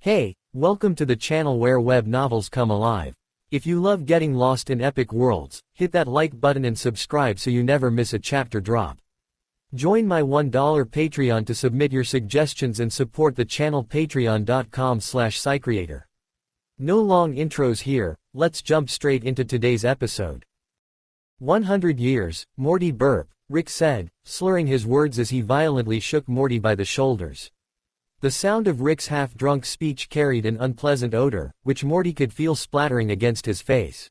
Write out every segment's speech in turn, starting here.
Hey, welcome to the channel where web novels come alive. If you love getting lost in epic worlds, hit that like button and subscribe so you never miss a chapter drop. Join my $1 Patreon to submit your suggestions and support the channel patreon.com/SciCreator. No long intros here, let's jump straight into today's episode. 100 years, Morty burp, Rick said, slurring his words as he violently shook Morty by the shoulders. The sound of Rick's half-drunk speech carried an unpleasant odor, which Morty could feel splattering against his face.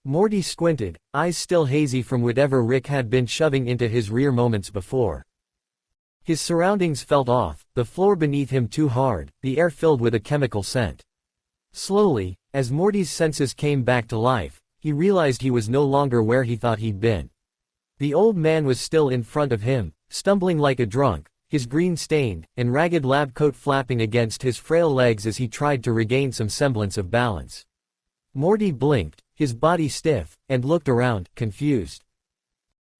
Morty squinted, eyes still hazy from whatever Rick had been shoving into his rear moments before. His surroundings felt off, the floor beneath him too hard, the air filled with a chemical scent. Slowly, as Morty's senses came back to life, he realized he was no longer where he thought he'd been. The old man was still in front of him, stumbling like a drunk, his green-stained and ragged lab coat flapping against his frail legs as he tried to regain some semblance of balance. Morty blinked, his body stiff, and looked around, confused.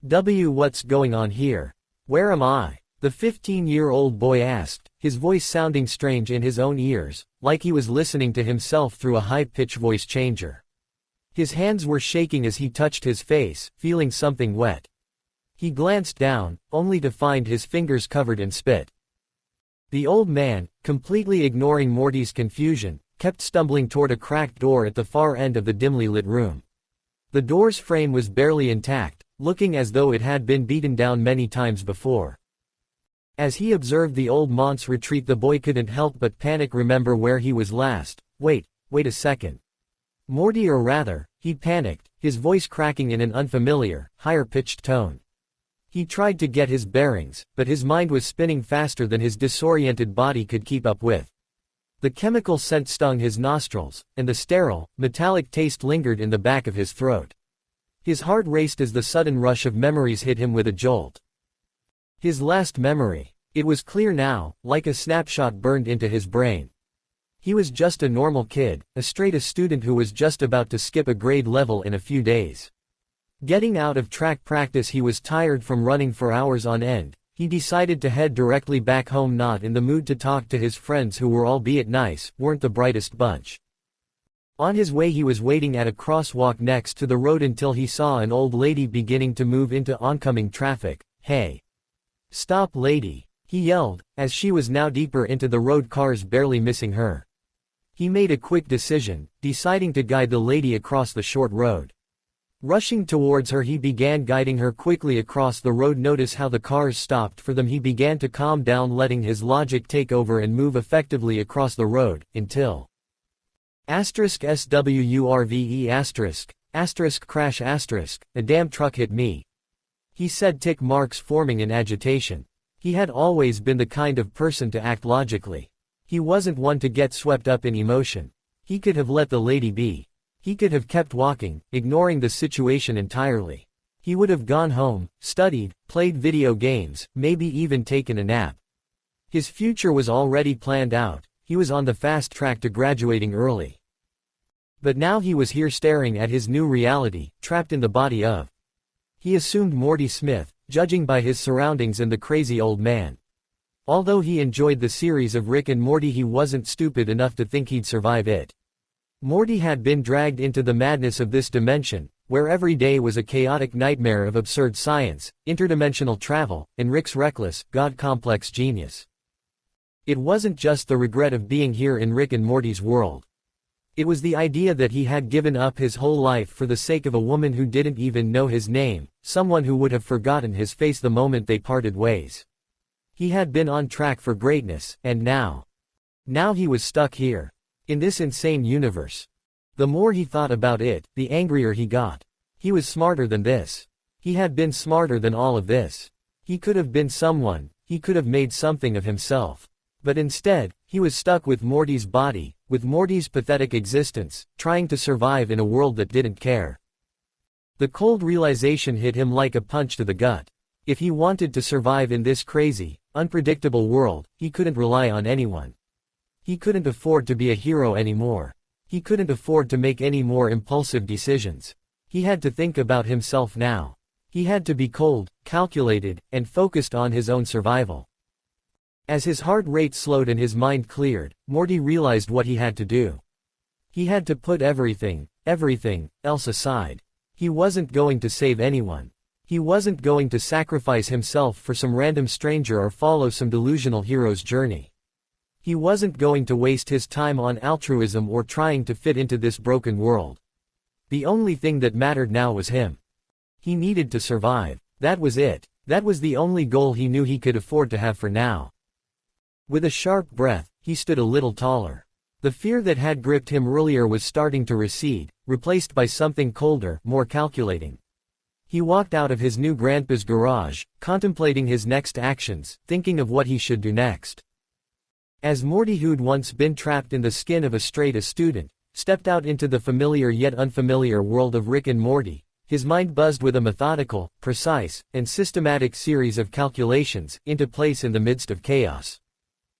What's going on here? Where am I? The 15-year-old boy asked, his voice sounding strange in his own ears, like he was listening to himself through a high-pitched voice changer. His hands were shaking as he touched his face, feeling something wet. He glanced down, only to find his fingers covered in spit. The old man, completely ignoring Morty's confusion, kept stumbling toward a cracked door at the far end of the dimly lit room. The door's frame was barely intact, looking as though it had been beaten down many times before. As he observed the old man's retreat, the boy couldn't help but panic. Remember where he was last? Wait a second. Morty, or rather, he panicked, his voice cracking in an unfamiliar, higher-pitched tone. He tried to get his bearings, but his mind was spinning faster than his disoriented body could keep up with. The chemical scent stung his nostrils, and the sterile, metallic taste lingered in the back of his throat. His heart raced as the sudden rush of memories hit him with a jolt. His last memory. It was clear now, like a snapshot burned into his brain. He was just a normal kid, a straight-A student who was just about to skip a grade level in a few days. Getting out of track practice, he was tired from running for hours on end. He decided to head directly back home, not in the mood to talk to his friends who were, albeit nice, weren't the brightest bunch. On his way, he was waiting at a crosswalk next to the road until he saw an old lady beginning to move into oncoming traffic. "Hey! Stop, lady!" he yelled, as she was now deeper into the road, cars barely missing her. He made a quick decision, deciding to guide the lady across the short road. Rushing towards her, he began guiding her quickly across the road. Notice how the cars stopped for them. He began to calm down, letting his logic take over and move effectively across the road, until *SWURVE***, crash**, "A damn truck hit me," he said, tick marks forming in agitation. He had always been the kind of person to act logically. He wasn't one to get swept up in emotion. He could have let the lady be. He could have kept walking, ignoring the situation entirely. He would have gone home, studied, played video games, maybe even taken a nap. His future was already planned out. He was on the fast track to graduating early. But now he was here staring at his new reality, trapped in the body of. He assumed Morty Smith, judging by his surroundings and the crazy old man. Although he enjoyed the series of Rick and Morty, he wasn't stupid enough to think he'd survive it. Morty had been dragged into the madness of this dimension, where every day was a chaotic nightmare of absurd science, interdimensional travel, and Rick's reckless, God-complex genius. It wasn't just the regret of being here in Rick and Morty's world. It was the idea that he had given up his whole life for the sake of a woman who didn't even know his name, someone who would have forgotten his face the moment they parted ways. He had been on track for greatness, and now he was stuck here. In this insane universe. The more he thought about it, the angrier he got. He was smarter than this. He had been smarter than all of this. He could have been someone, he could have made something of himself. But instead, he was stuck with Morty's body, with Morty's pathetic existence, trying to survive in a world that didn't care. The cold realization hit him like a punch to the gut. If he wanted to survive in this crazy, unpredictable world, he couldn't rely on anyone. He couldn't afford to be a hero anymore. He couldn't afford to make any more impulsive decisions. He had to think about himself now. He had to be cold, calculated, and focused on his own survival. As his heart rate slowed and his mind cleared, Morty realized what he had to do. He had to put everything else aside. He wasn't going to save anyone. He wasn't going to sacrifice himself for some random stranger or follow some delusional hero's journey. He wasn't going to waste his time on altruism or trying to fit into this broken world. The only thing that mattered now was him. He needed to survive. That was it. That was the only goal he knew he could afford to have for now. With a sharp breath, he stood a little taller. The fear that had gripped him earlier was starting to recede, replaced by something colder, more calculating. He walked out of his new grandpa's garage, contemplating his next actions, thinking of what he should do next. As Morty, who'd once been trapped in the skin of a straight-A student, stepped out into the familiar yet unfamiliar world of Rick and Morty, his mind buzzed with a methodical, precise, and systematic series of calculations, into place in the midst of chaos.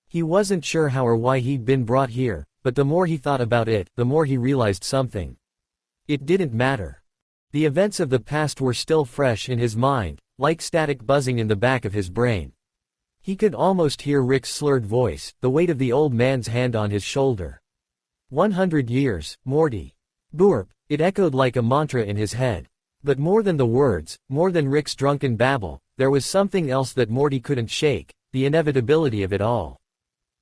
He wasn't sure how or why he'd been brought here, but the more he thought about it, the more he realized something. It didn't matter. The events of the past were still fresh in his mind, like static buzzing in the back of his brain. He could almost hear Rick's slurred voice, the weight of the old man's hand on his shoulder. 100 years, Morty. Burp, it echoed like a mantra in his head. But more than the words, more than Rick's drunken babble, there was something else that Morty couldn't shake, the inevitability of it all.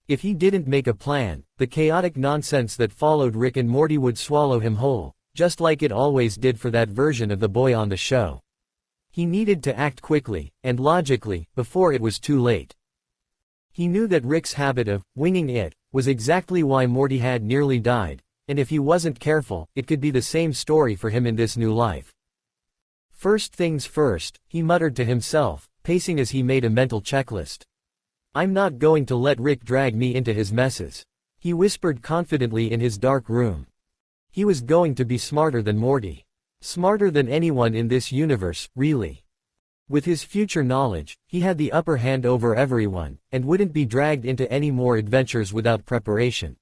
If he didn't make a plan, the chaotic nonsense that followed Rick and Morty would swallow him whole, just like it always did for that version of the boy on the show. He needed to act quickly, and logically, before it was too late. He knew that Rick's habit of winging it was exactly why Morty had nearly died, and if he wasn't careful, it could be the same story for him in this new life. First things first, he muttered to himself, pacing as he made a mental checklist. I'm not going to let Rick drag me into his messes. He whispered confidently in his dark room. He was going to be smarter than Morty. Smarter than anyone in this universe, really. With his future knowledge, he had the upper hand over everyone, and wouldn't be dragged into any more adventures without preparation.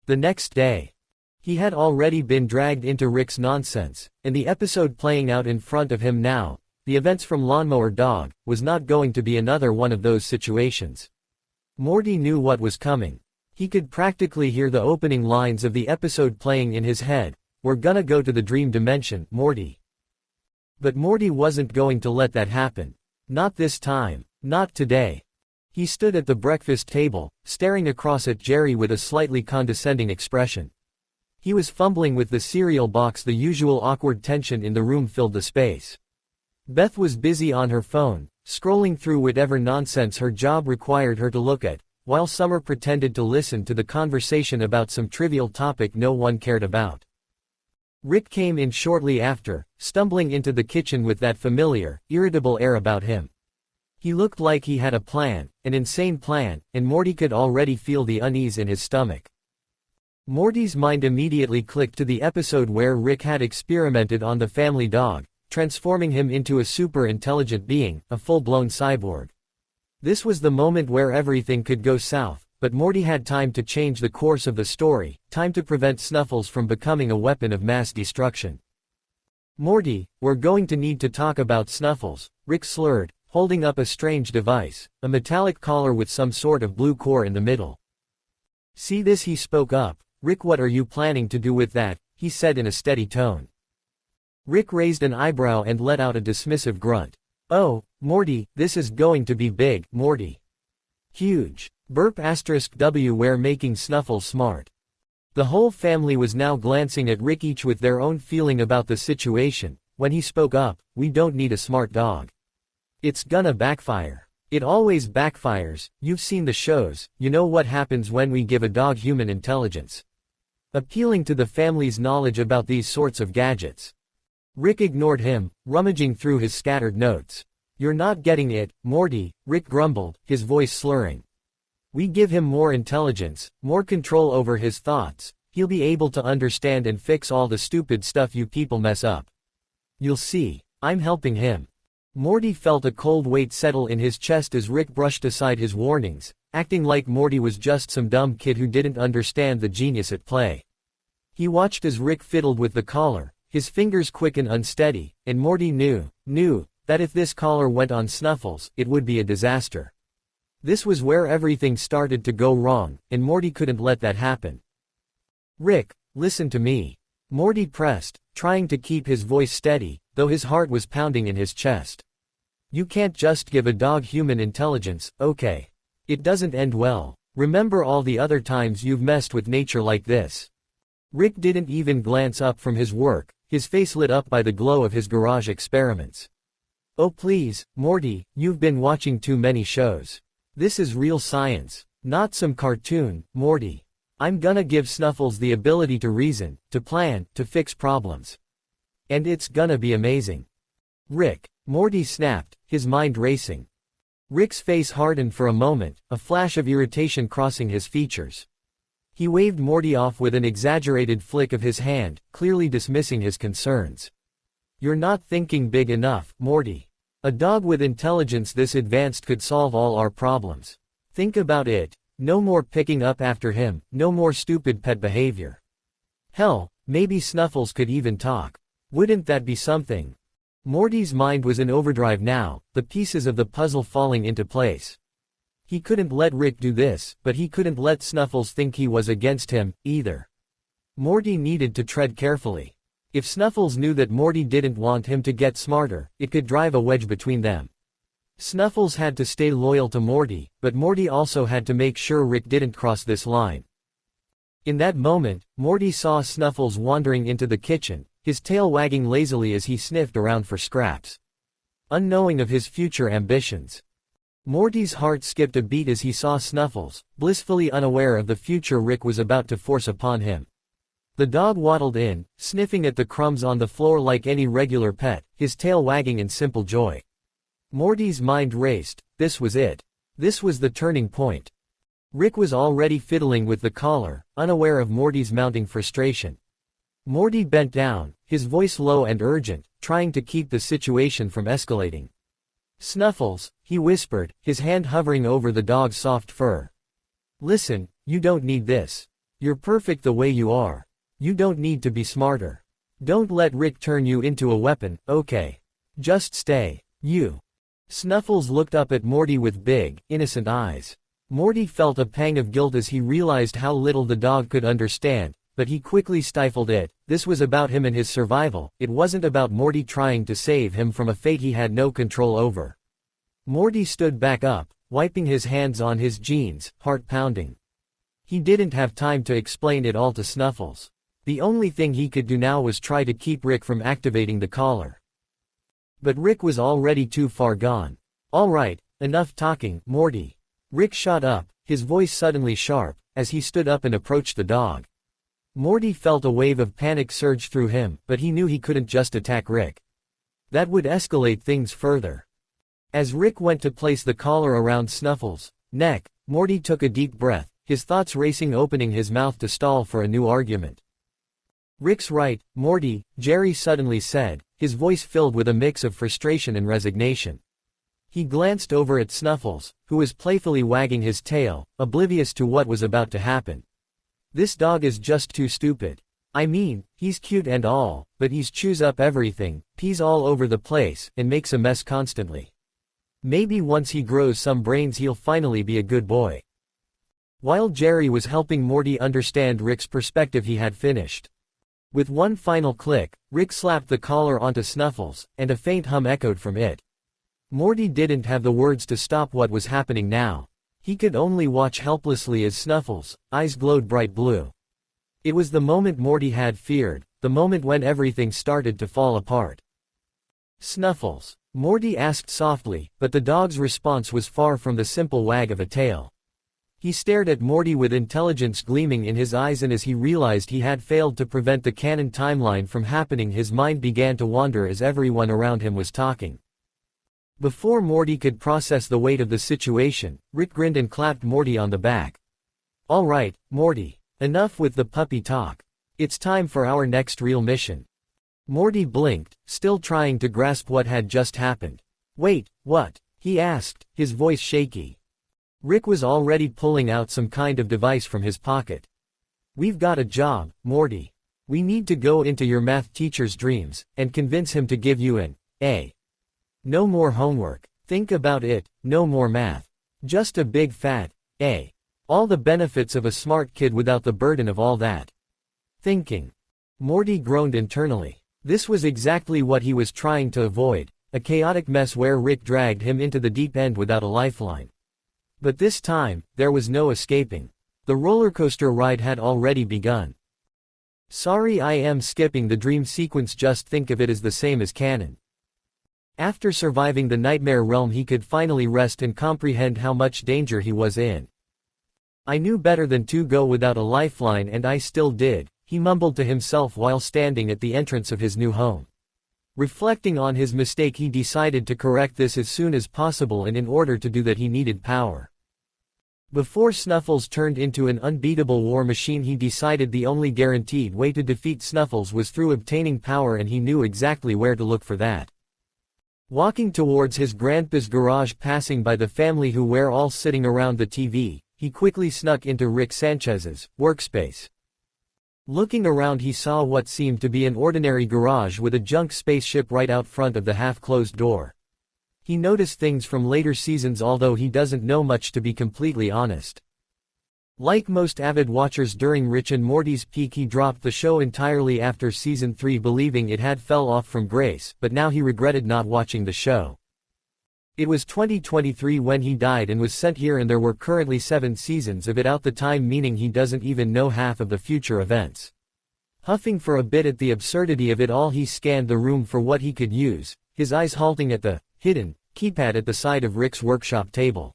The next day, he had already been dragged into Rick's nonsense, and the episode playing out in front of him now, the events from Lawnmower Dog, was not going to be another one of those situations. Morty knew what was coming. He could practically hear the opening lines of the episode playing in his head. We're gonna go to the dream dimension, Morty. But Morty wasn't going to let that happen. Not this time. Not today. He stood at the breakfast table, staring across at Jerry with a slightly condescending expression. He was fumbling with the cereal box. The usual awkward tension in the room filled the space. Beth was busy on her phone, scrolling through whatever nonsense her job required her to look at, while Summer pretended to listen to the conversation about some trivial topic no one cared about. Rick came in shortly after, stumbling into the kitchen with that familiar, irritable air about him. He looked like he had a plan, an insane plan, and Morty could already feel the unease in his stomach. Morty's mind immediately clicked to the episode where Rick had experimented on the family dog, transforming him into a super-intelligent being, a full-blown cyborg. This was the moment where everything could go south, but Morty had time to change the course of the story, time to prevent Snuffles from becoming a weapon of mass destruction. Morty, we're going to need to talk about Snuffles, Rick slurred, holding up a strange device, a metallic collar with some sort of blue core in the middle. See this? He spoke up. Rick, what are you planning to do with that? He said in a steady tone. Rick raised an eyebrow and let out a dismissive grunt. Oh, Morty, this is going to be big, Morty. Huge. Burp *W. We're making Snuffles smart. The whole family was now glancing at Rick, each with their own feeling about the situation. When he spoke up, we don't need a smart dog. It's gonna backfire. It always backfires. You've seen the shows, you know what happens when we give a dog human intelligence. Appealing to the family's knowledge about these sorts of gadgets. Rick ignored him, rummaging through his scattered notes. You're not getting it, Morty, Rick grumbled, his voice slurring. We give him more intelligence, more control over his thoughts, he'll be able to understand and fix all the stupid stuff you people mess up. You'll see, I'm helping him. Morty felt a cold weight settle in his chest as Rick brushed aside his warnings, acting like Morty was just some dumb kid who didn't understand the genius at play. He watched as Rick fiddled with the collar, his fingers quick and unsteady, and Morty knew that if this collar went on Snuffles, it would be a disaster. This was where everything started to go wrong, and Morty couldn't let that happen. Rick, listen to me. Morty pressed, trying to keep his voice steady, though his heart was pounding in his chest. You can't just give a dog human intelligence, okay? It doesn't end well. Remember all the other times you've messed with nature like this. Rick didn't even glance up from his work, his face lit up by the glow of his garage experiments. Oh please, Morty, you've been watching too many shows. This is real science, not some cartoon, Morty. I'm gonna give Snuffles the ability to reason, to plan, to fix problems. And it's gonna be amazing. Rick, Morty snapped, his mind racing. Rick's face hardened for a moment, a flash of irritation crossing his features. He waved Morty off with an exaggerated flick of his hand, clearly dismissing his concerns. You're not thinking big enough, Morty. A dog with intelligence this advanced could solve all our problems. Think about it. No more picking up after him, no more stupid pet behavior. Hell, maybe Snuffles could even talk. Wouldn't that be something? Morty's mind was in overdrive now, the pieces of the puzzle falling into place. He couldn't let Rick do this, but he couldn't let Snuffles think he was against him, either. Morty needed to tread carefully. If Snuffles knew that Morty didn't want him to get smarter, it could drive a wedge between them. Snuffles had to stay loyal to Morty, but Morty also had to make sure Rick didn't cross this line. In that moment, Morty saw Snuffles wandering into the kitchen, his tail wagging lazily as he sniffed around for scraps. Unknowing of his future ambitions. Morty's heart skipped a beat as he saw Snuffles, blissfully unaware of the future Rick was about to force upon him. The dog waddled in, sniffing at the crumbs on the floor like any regular pet, his tail wagging in simple joy. Morty's mind raced. This was it. This was the turning point. Rick was already fiddling with the collar, unaware of Morty's mounting frustration. Morty bent down, his voice low and urgent, trying to keep the situation from escalating. Snuffles, he whispered, his hand hovering over the dog's soft fur. Listen, you don't need this. You're perfect the way you are. You don't need to be smarter. Don't let Rick turn you into a weapon, okay? Just stay. You. Snuffles looked up at Morty with big, innocent eyes. Morty felt a pang of guilt as he realized how little the dog could understand, but he quickly stifled it. This was about him and his survival, it wasn't about Morty trying to save him from a fate he had no control over. Morty stood back up, wiping his hands on his jeans, heart pounding. He didn't have time to explain it all to Snuffles. The only thing he could do now was try to keep Rick from activating the collar. But Rick was already too far gone. All right, enough talking, Morty. Rick shot up, his voice suddenly sharp, as he stood up and approached the dog. Morty felt a wave of panic surge through him, but he knew he couldn't just attack Rick. That would escalate things further. As Rick went to place the collar around Snuffles' neck, Morty took a deep breath, his thoughts racing, opening his mouth to stall for a new argument. Rick's right, Morty, Jerry suddenly said, his voice filled with a mix of frustration and resignation. He glanced over at Snuffles, who was playfully wagging his tail, oblivious to what was about to happen. This dog is just too stupid. I mean, he's cute and all, but he's chews up everything, pees all over the place, and makes a mess constantly. Maybe once he grows some brains he'll finally be a good boy. While Jerry was helping Morty understand Rick's perspective, he had finished. With one final click, Rick slapped the collar onto Snuffles, and a faint hum echoed from it. Morty didn't have the words to stop what was happening now. He could only watch helplessly as Snuffles' eyes glowed bright blue. It was the moment Morty had feared, the moment when everything started to fall apart. Snuffles? Morty asked softly, but the dog's response was far from the simple wag of a tail. He stared at Morty with intelligence gleaming in his eyes, and as he realized he had failed to prevent the canon timeline from happening, his mind began to wander as everyone around him was talking. Before Morty could process the weight of the situation, Rick grinned and clapped Morty on the back. All right, Morty. Enough with the puppy talk. It's time for our next real mission. Morty blinked, still trying to grasp what had just happened. Wait, what? He asked, his voice shaky. Rick was already pulling out some kind of device from his pocket. We've got a job, Morty. We need to go into your math teacher's dreams, and convince him to give you an A. No more homework. Think about it, no more math. Just a big fat, A. All the benefits of a smart kid without the burden of all that thinking. Morty groaned internally. This was exactly what he was trying to avoid, a chaotic mess where Rick dragged him into the deep end without a lifeline. But this time, there was no escaping. The rollercoaster ride had already begun. Sorry, I am skipping the dream sequence, just think of it as the same as canon. After surviving the nightmare realm, he could finally rest and comprehend how much danger he was in. I knew better than to go without a lifeline, and I still did, he mumbled to himself while standing at the entrance of his new home. Reflecting on his mistake, he decided to correct this as soon as possible, and in order to do that he needed power. Before Snuffles turned into an unbeatable war machine, he decided the only guaranteed way to defeat Snuffles was through obtaining power, and he knew exactly where to look for that. Walking towards his grandpa's garage, passing by the family who were all sitting around the TV, he quickly snuck into Rick Sanchez's workspace. Looking around, he saw what seemed to be an ordinary garage with a junk spaceship right out front of the half-closed door. He noticed things from later seasons, although he doesn't know much, to be completely honest. Like most avid watchers during Rick and Morty's peak, he dropped the show entirely after season 3, believing it had fell off from grace, but now he regretted not watching the show. It was 2023 when he died and was sent here, and there were currently 7 seasons of it out the time, meaning he doesn't even know half of the future events. Huffing for a bit at the absurdity of it all, he scanned the room for what he could use, his eyes halting at the hidden keypad at the side of Rick's workshop table.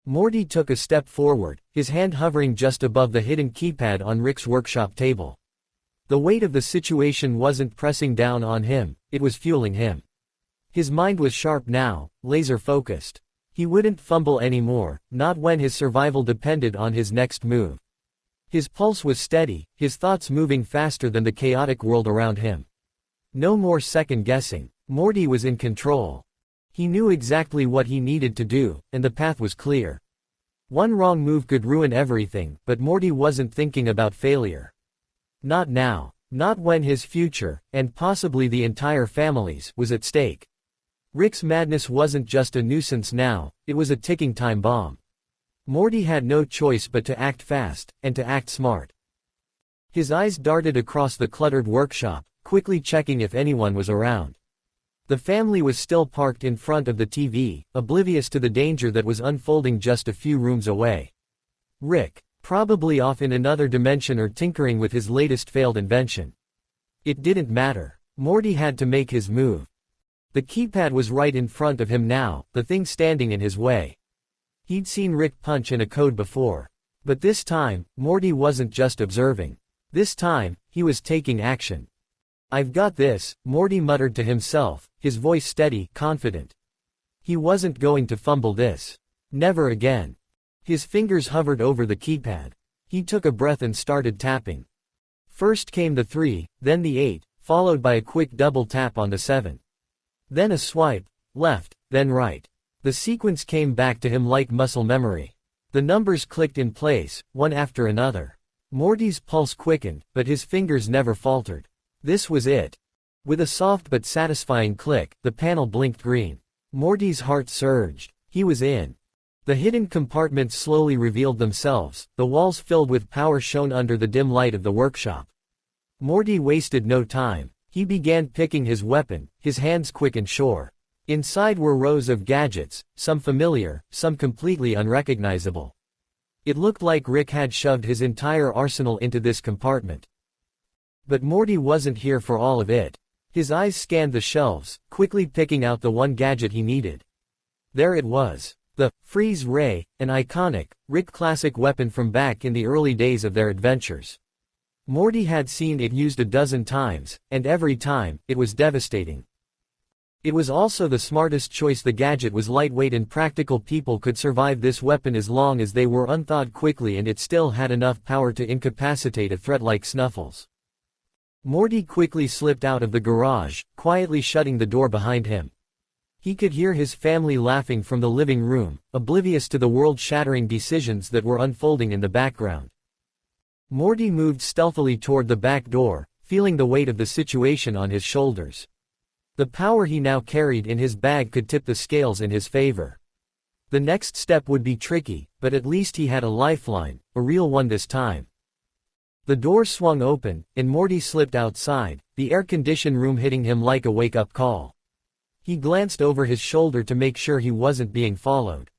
Morty took a step forward, his hand hovering just above the hidden keypad on Rick's workshop table. The weight of the situation wasn't pressing down on him, it was fueling him. His mind was sharp now, laser-focused. He wouldn't fumble anymore, not when his survival depended on his next move. His pulse was steady, his thoughts moving faster than the chaotic world around him. No more second-guessing. Morty was in control. He knew exactly what he needed to do, and the path was clear. One wrong move could ruin everything, but Morty wasn't thinking about failure. Not now. Not when his future, and possibly the entire family's, was at stake. Rick's madness wasn't just a nuisance now, it was a ticking time bomb. Morty had no choice but to act fast, and to act smart. His eyes darted across the cluttered workshop, quickly checking if anyone was around. The family was still parked in front of the TV, oblivious to the danger that was unfolding just a few rooms away. Rick, probably off in another dimension or tinkering with his latest failed invention. It didn't matter. Morty had to make his move. The keypad was right in front of him now, the thing standing in his way. He'd seen Rick punch in a code before. But this time, Morty wasn't just observing. This time, he was taking action. "I've got this," Morty muttered to himself, his voice steady, confident. He wasn't going to fumble this. Never again. His fingers hovered over the keypad. He took a breath and started tapping. First came the 3, then the 8, followed by a quick double tap on the 7. Then a swipe, left, then right. The sequence came back to him like muscle memory. The numbers clicked in place, one after another. Morty's pulse quickened, but his fingers never faltered. This was it. With a soft but satisfying click, the panel blinked green. Morty's heart surged. He was in. The hidden compartments slowly revealed themselves, the walls filled with power shone under the dim light of the workshop. Morty wasted no time. He began picking his weapon, his hands quick and sure. Inside were rows of gadgets, some familiar, some completely unrecognizable. It looked like Rick had shoved his entire arsenal into this compartment. But Morty wasn't here for all of it. His eyes scanned the shelves, quickly picking out the one gadget he needed. There it was. The Freeze Ray, an iconic, Rick classic weapon from back in the early days of their adventures. Morty had seen it used a dozen times, and every time, it was devastating. It was also the smartest choice. The gadget was lightweight and practical. People could survive this weapon as long as they were unthawed quickly, and it still had enough power to incapacitate a threat like Snuffles. Morty quickly slipped out of the garage, quietly shutting the door behind him. He could hear his family laughing from the living room, oblivious to the world-shattering decisions that were unfolding in the background. Morty moved stealthily toward the back door, feeling the weight of the situation on his shoulders. The power he now carried in his bag could tip the scales in his favor. The next step would be tricky, but at least he had a lifeline, a real one this time. The door swung open, and Morty slipped outside, the air-conditioned room hitting him like a wake-up call. He glanced over his shoulder to make sure he wasn't being followed.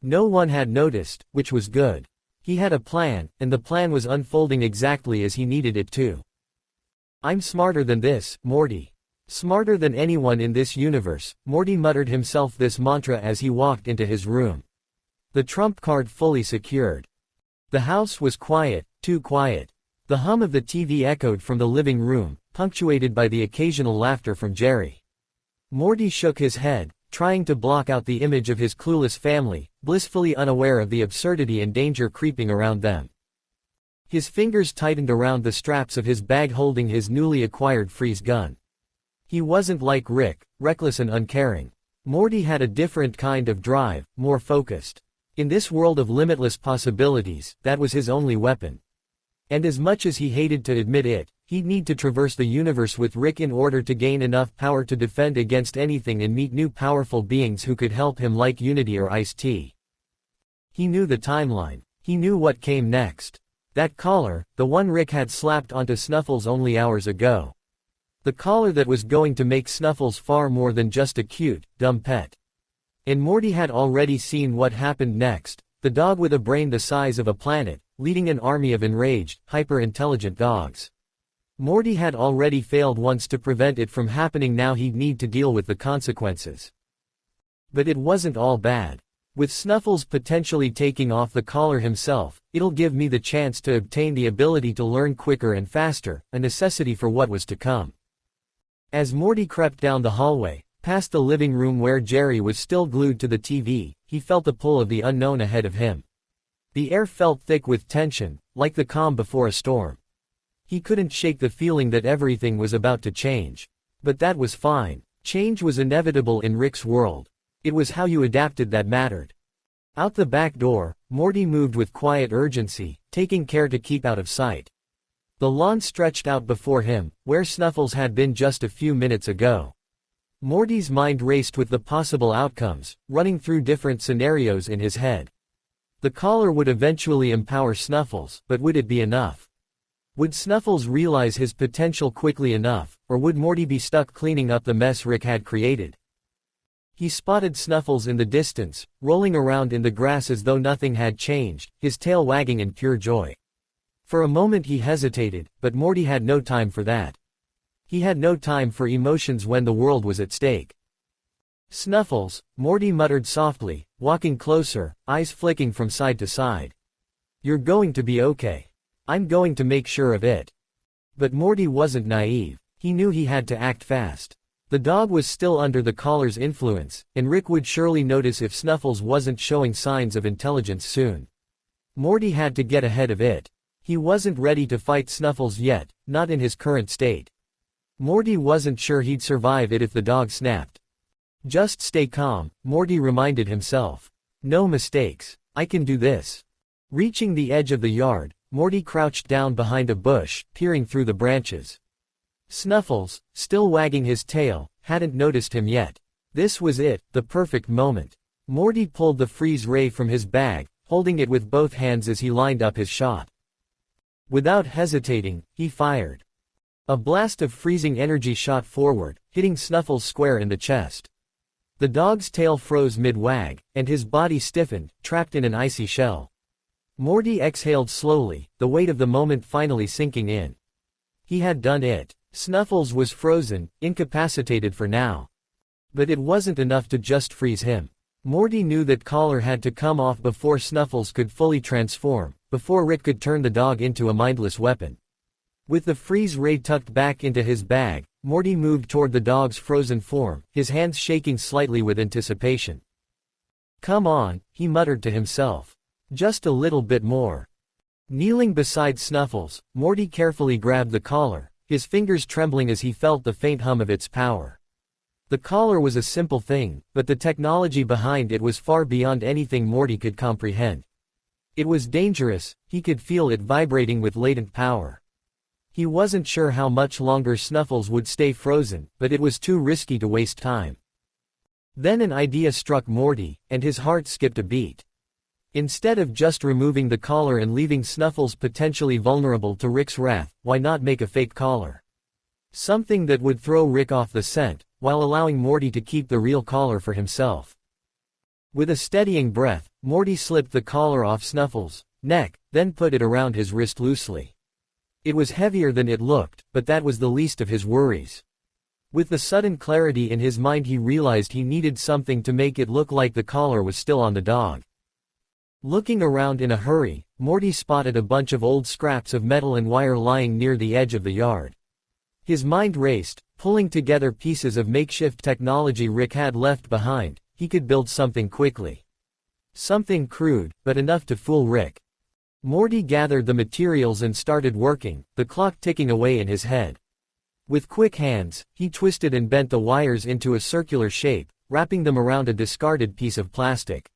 No one had noticed, which was good. He had a plan, and the plan was unfolding exactly as he needed it to. "I'm smarter than this, Morty. Smarter than anyone in this universe," Morty muttered himself this mantra as he walked into his room. The trump card fully secured. The house was quiet, too quiet. The hum of the TV echoed from the living room, punctuated by the occasional laughter from Jerry. Morty shook his head, trying to block out the image of his clueless family, blissfully unaware of the absurdity and danger creeping around them. His fingers tightened around the straps of his bag holding his newly acquired freeze gun. He wasn't like Rick, reckless and uncaring. Morty had a different kind of drive, more focused. In this world of limitless possibilities, that was his only weapon. And as much as he hated to admit it, he'd need to traverse the universe with Rick in order to gain enough power to defend against anything and meet new powerful beings who could help him like Unity or Ice-T. He knew the timeline. He knew what came next. That collar, the one Rick had slapped onto Snuffles only hours ago. The collar that was going to make Snuffles far more than just a cute, dumb pet. And Morty had already seen what happened next, the dog with a brain the size of a planet, leading an army of enraged, hyper-intelligent dogs. Morty had already failed once to prevent it from happening, now he'd need to deal with the consequences. But it wasn't all bad. With Snuffles potentially taking off the collar himself, it'll give me the chance to obtain the ability to learn quicker and faster, a necessity for what was to come. As Morty crept down the hallway, past the living room where Jerry was still glued to the TV, he felt the pull of the unknown ahead of him. The air felt thick with tension, like the calm before a storm. He couldn't shake the feeling that everything was about to change. But that was fine. Change was inevitable in Rick's world. It was how you adapted that mattered. Out the back door, Morty moved with quiet urgency, taking care to keep out of sight. The lawn stretched out before him, where Snuffles had been just a few minutes ago. Morty's mind raced with the possible outcomes, running through different scenarios in his head. The collar would eventually empower Snuffles, but would it be enough? Would Snuffles realize his potential quickly enough, or would Morty be stuck cleaning up the mess Rick had created? He spotted Snuffles in the distance, rolling around in the grass as though nothing had changed, his tail wagging in pure joy. For a moment he hesitated, but Morty had no time for that. He had no time for emotions when the world was at stake. "Snuffles," Morty muttered softly, walking closer, eyes flicking from side to side. "You're going to be okay. I'm going to make sure of it." But Morty wasn't naive. He knew he had to act fast. The dog was still under the collar's influence, and Rick would surely notice if Snuffles wasn't showing signs of intelligence soon. Morty had to get ahead of it. He wasn't ready to fight Snuffles yet, not in his current state. Morty wasn't sure he'd survive it if the dog snapped. "Just stay calm," Morty reminded himself. "No mistakes. I can do this." Reaching the edge of the yard, Morty crouched down behind a bush, peering through the branches. Snuffles, still wagging his tail, hadn't noticed him yet. This was it, the perfect moment. Morty pulled the freeze ray from his bag, holding it with both hands as he lined up his shot. Without hesitating, he fired. A blast of freezing energy shot forward, hitting Snuffles square in the chest. The dog's tail froze mid-wag, and his body stiffened, trapped in an icy shell. Morty exhaled slowly, the weight of the moment finally sinking in. He had done it. Snuffles was frozen, incapacitated for now. But it wasn't enough to just freeze him. Morty knew that collar had to come off before Snuffles could fully transform, before Rick could turn the dog into a mindless weapon. With the freeze ray tucked back into his bag, Morty moved toward the dog's frozen form, his hands shaking slightly with anticipation. "Come on," he muttered to himself. "Just a little bit more." Kneeling beside Snuffles, Morty carefully grabbed the collar, his fingers trembling as he felt the faint hum of its power. The collar was a simple thing, but the technology behind it was far beyond anything Morty could comprehend. It was dangerous, he could feel it vibrating with latent power. He wasn't sure how much longer Snuffles would stay frozen, but it was too risky to waste time. Then an idea struck Morty, and his heart skipped a beat. Instead of just removing the collar and leaving Snuffles potentially vulnerable to Rick's wrath, why not make a fake collar? Something that would throw Rick off the scent, while allowing Morty to keep the real collar for himself. With a steadying breath, Morty slipped the collar off Snuffles' neck, then put it around his wrist loosely. It was heavier than it looked, but that was the least of his worries. With the sudden clarity in his mind, he realized he needed something to make it look like the collar was still on the dog. Looking around in a hurry, Morty spotted a bunch of old scraps of metal and wire lying near the edge of the yard. His mind raced, pulling together pieces of makeshift technology Rick had left behind. He could build something quickly. Something crude, but enough to fool Rick. Morty gathered the materials and started working, the clock ticking away in his head. With quick hands, he twisted and bent the wires into a circular shape, wrapping them around a discarded piece of plastic.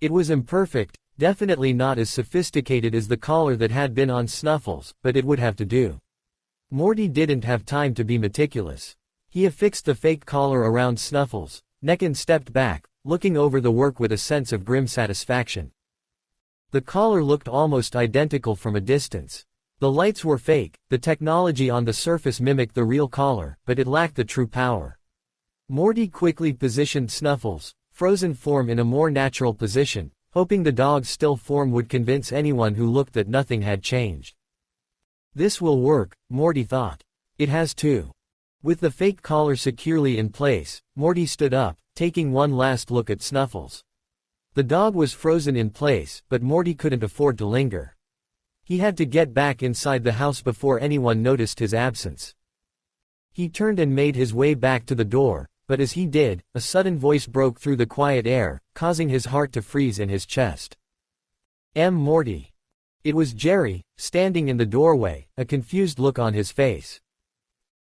It was imperfect, definitely not as sophisticated as the collar that had been on Snuffles, but it would have to do. Morty didn't have time to be meticulous. He affixed the fake collar around Snuffles' neck and stepped back, looking over the work with a sense of grim satisfaction. The collar looked almost identical from a distance. The lights were fake, the technology on the surface mimicked the real collar, but it lacked the true power. Morty quickly positioned Snuffles' frozen form in a more natural position, hoping the dog's still form would convince anyone who looked that nothing had changed. This will work, Morty thought. It has to. With the fake collar securely in place, Morty stood up, taking one last look at Snuffles. The dog was frozen in place, but Morty couldn't afford to linger. He had to get back inside the house before anyone noticed his absence. He turned and made his way back to the door, but as he did, a sudden voice broke through the quiet air, causing his heart to freeze in his chest. Morty. It was Jerry, standing in the doorway, a confused look on his face.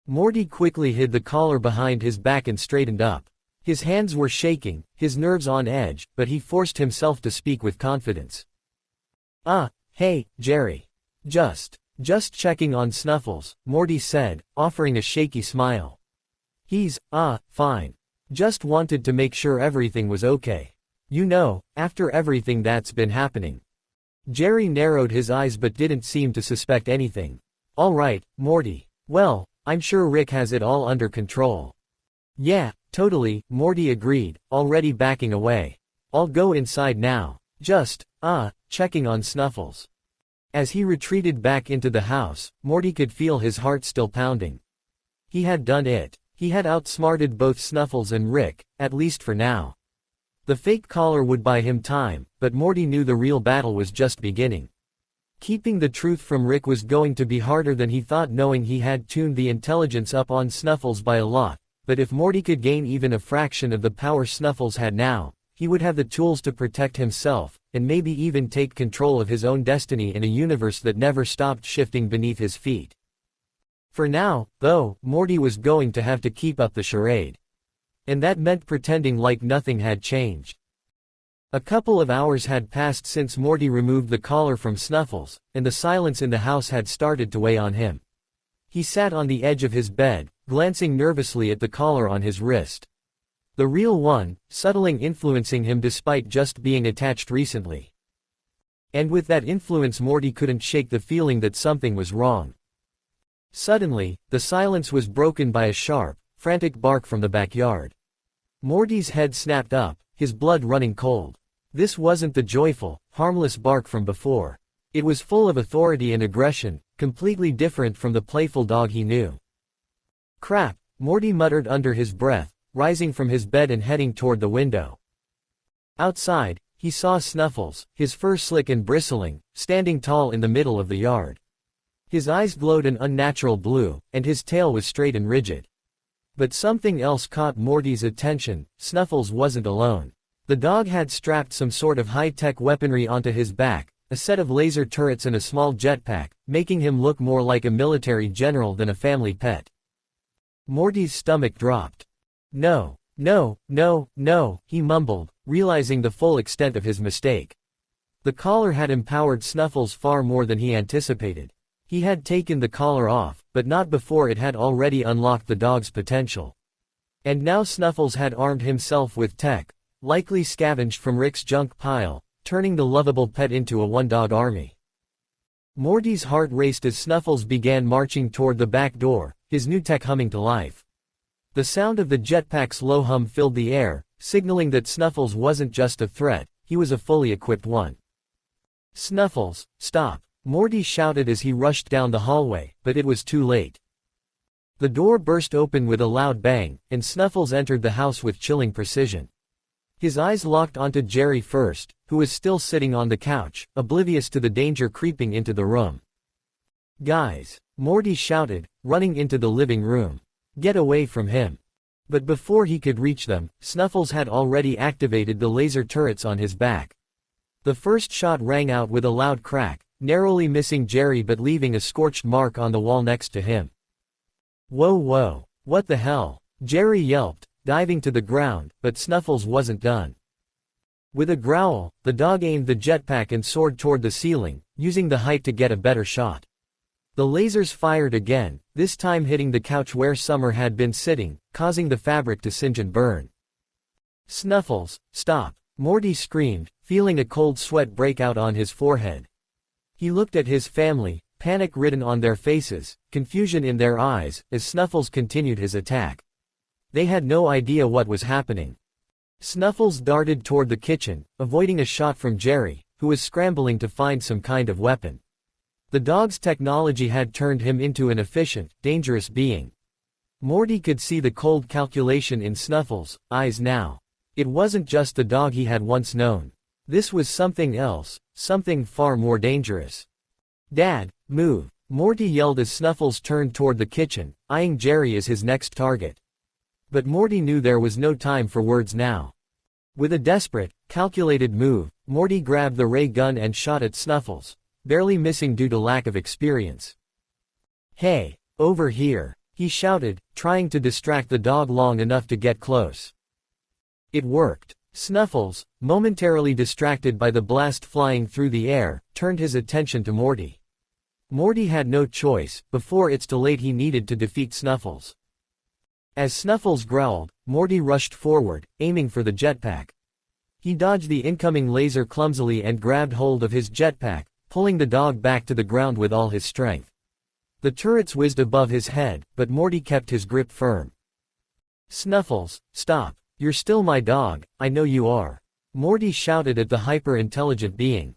Morty quickly hid the collar behind his back and straightened up. His hands were shaking, his nerves on edge, but he forced himself to speak with confidence. Hey, Jerry. Just checking on Snuffles, Morty said, offering a shaky smile. He's, fine. Just wanted to make sure everything was okay. You know, after everything that's been happening. Jerry narrowed his eyes but didn't seem to suspect anything. All right, Morty. Well, I'm sure Rick has it all under control. Yeah, totally, Morty agreed, already backing away. I'll go inside now. Just, checking on Snuffles. As he retreated back into the house, Morty could feel his heart still pounding. He had done it. He had outsmarted both Snuffles and Rick, at least for now. The fake collar would buy him time, but Morty knew the real battle was just beginning. Keeping the truth from Rick was going to be harder than he thought, knowing he had tuned the intelligence up on Snuffles by a lot, but if Morty could gain even a fraction of the power Snuffles had now, he would have the tools to protect himself, and maybe even take control of his own destiny in a universe that never stopped shifting beneath his feet. For now, though, Morty was going to have to keep up the charade. And that meant pretending like nothing had changed. A couple of hours had passed since Morty removed the collar from Snuffles, and the silence in the house had started to weigh on him. He sat on the edge of his bed, glancing nervously at the collar on his wrist. The real one, subtly influencing him despite just being attached recently. And with that influence, Morty couldn't shake the feeling that something was wrong. Suddenly, the silence was broken by a sharp, frantic bark from the backyard. Morty's head snapped up, his blood running cold. This wasn't the joyful, harmless bark from before. It was full of authority and aggression, completely different from the playful dog he knew. Crap, Morty muttered under his breath, rising from his bed and heading toward the window. Outside, he saw Snuffles, his fur slick and bristling, standing tall in the middle of the yard. His eyes glowed an unnatural blue, and his tail was straight and rigid. But something else caught Morty's attention. Snuffles wasn't alone. The dog had strapped some sort of high-tech weaponry onto his back, a set of laser turrets and a small jetpack, making him look more like a military general than a family pet. Morty's stomach dropped. No, he mumbled, realizing the full extent of his mistake. The collar had empowered Snuffles far more than he anticipated. He had taken the collar off, but not before it had already unlocked the dog's potential. And now Snuffles had armed himself with tech, likely scavenged from Rick's junk pile, turning the lovable pet into a one-dog army. Morty's heart raced as Snuffles began marching toward the back door, his new tech humming to life. The sound of the jetpack's low hum filled the air, signaling that Snuffles wasn't just a threat, he was a fully equipped one. "Snuffles, stop!" Morty shouted as he rushed down the hallway, but it was too late. The door burst open with a loud bang, and Snuffles entered the house with chilling precision. His eyes locked onto Jerry first, who was still sitting on the couch, oblivious to the danger creeping into the room. "Guys!" Morty shouted, running into the living room. "Get away from him!" But before he could reach them, Snuffles had already activated the laser turrets on his back. The first shot rang out with a loud crack, narrowly missing Jerry but leaving a scorched mark on the wall next to him. "Whoa whoa, what the hell?" Jerry yelped, diving to the ground, but Snuffles wasn't done. With a growl, the dog aimed the jetpack and soared toward the ceiling, using the height to get a better shot. The lasers fired again, this time hitting the couch where Summer had been sitting, causing the fabric to singe and burn. "Snuffles, stop!" Morty screamed, feeling a cold sweat break out on his forehead. He looked at his family, panic-ridden on their faces, confusion in their eyes, as Snuffles continued his attack. They had no idea what was happening. Snuffles darted toward the kitchen, avoiding a shot from Jerry, who was scrambling to find some kind of weapon. The dog's technology had turned him into an efficient, dangerous being. Morty could see the cold calculation in Snuffles' eyes now. It wasn't just the dog he had once known. This was something else, something far more dangerous. "Dad, move!" Morty yelled as Snuffles turned toward the kitchen, eyeing Jerry as his next target. But Morty knew there was no time for words now. With a desperate, calculated move, Morty grabbed the ray gun and shot at Snuffles, barely missing due to lack of experience. "Hey, over here!" he shouted, trying to distract the dog long enough to get close. It worked. Snuffles, momentarily distracted by the blast flying through the air, turned his attention to Morty. Morty had no choice, before it's too late he needed to defeat Snuffles. As Snuffles growled, Morty rushed forward, aiming for the jetpack. He dodged the incoming laser clumsily and grabbed hold of his jetpack, pulling the dog back to the ground with all his strength. The turrets whizzed above his head, but Morty kept his grip firm. "Snuffles, stop. You're still my dog, I know you are," Morty shouted at the hyper-intelligent being.